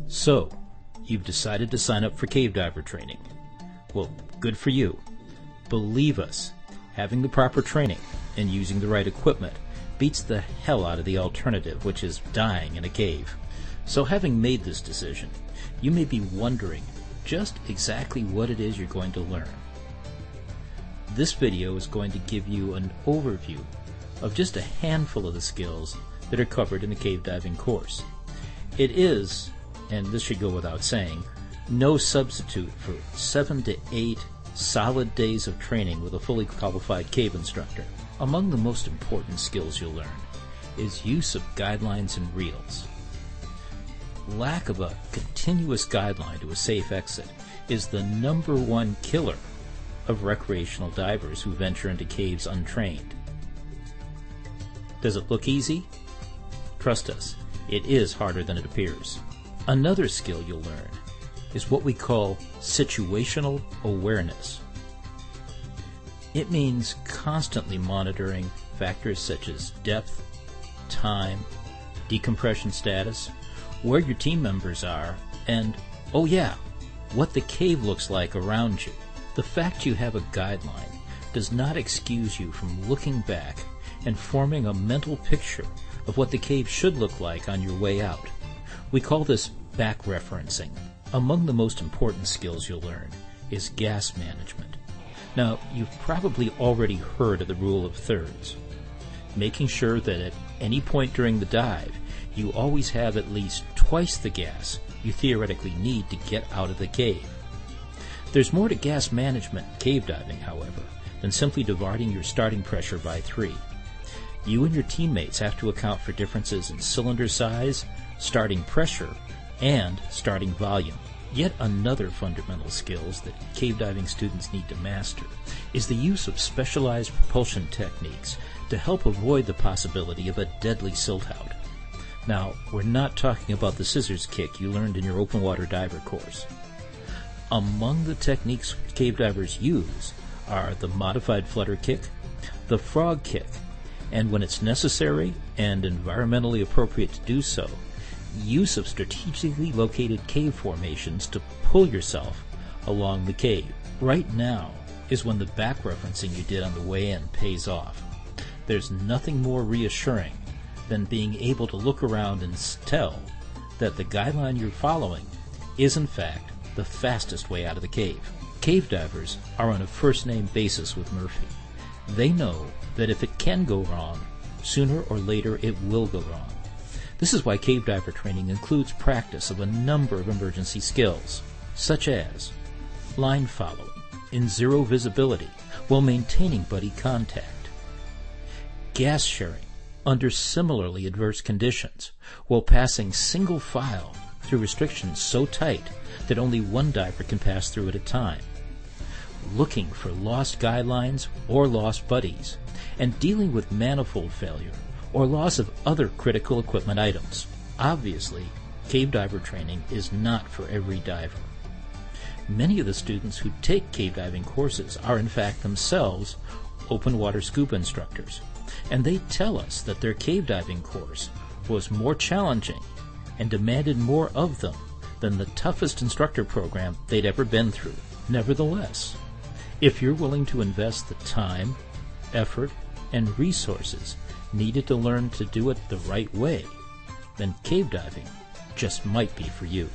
So, you've decided to sign up for cave diver training. Well, good for you. Believe us, having the proper training and using the right equipment beats the hell out of the alternative, which is dying in a cave. So having made this decision, you may be wondering just exactly what it is you're going to learn. This video is going to give you an overview of just a handful of the skills that are covered in the cave diving course. It is, and this should go without saying, no substitute for 7 to 8 solid days of training with a fully qualified cave instructor. Among the most important skills you'll learn is use of guidelines and reels. Lack of a continuous guideline to a safe exit is the #1 killer of recreational divers who venture into caves untrained. Does it look easy? Trust us, it is harder than it appears. Another skill you'll learn is what we call situational awareness. It means constantly monitoring factors such as depth, time, decompression status, where your team members are, and, oh yeah, what the cave looks like around you. The fact you have a guideline does not excuse you from looking back and forming a mental picture of what the cave should look like on your way out. We call this back-referencing. Among the most important skills you'll learn is gas management. Now, you've probably already heard of the rule of thirds, making sure that at any point during the dive, you always have at least twice the gas you theoretically need to get out of the cave. There's more to gas management in cave diving, however, than simply dividing your starting pressure by 3. You and your teammates have to account for differences in cylinder size, starting pressure, and starting volume. Yet another fundamental skills that cave diving students need to master is the use of specialized propulsion techniques to help avoid the possibility of a deadly silt out. Now, we're not talking about the scissors kick you learned in your open water diver course. Among the techniques cave divers use are the modified flutter kick, the frog kick, and when it's necessary and environmentally appropriate to do so, use of strategically located cave formations to pull yourself along the cave. Right now is when the back referencing you did on the way in pays off. There's nothing more reassuring than being able to look around and tell that the guideline you're following is in fact the fastest way out of the cave. Cave divers are on a first-name basis with Murphy. They know that if it can go wrong, sooner or later it will go wrong. This is why cave diver training includes practice of a number of emergency skills, such as line following in zero visibility while maintaining buddy contact, gas sharing under similarly adverse conditions while passing single file through restrictions so tight that only one diver can pass through at a time, looking for lost guidelines or lost buddies, and dealing with manifold failure or loss of other critical equipment items. Obviously, cave diver training is not for every diver. Many of the students who take cave diving courses are in fact themselves open water scuba instructors, and they tell us that their cave diving course was more challenging and demanded more of them than the toughest instructor program they'd ever been through. Nevertheless, if you're willing to invest the time, effort, and resources needed to learn to do it the right way, then cave diving just might be for you.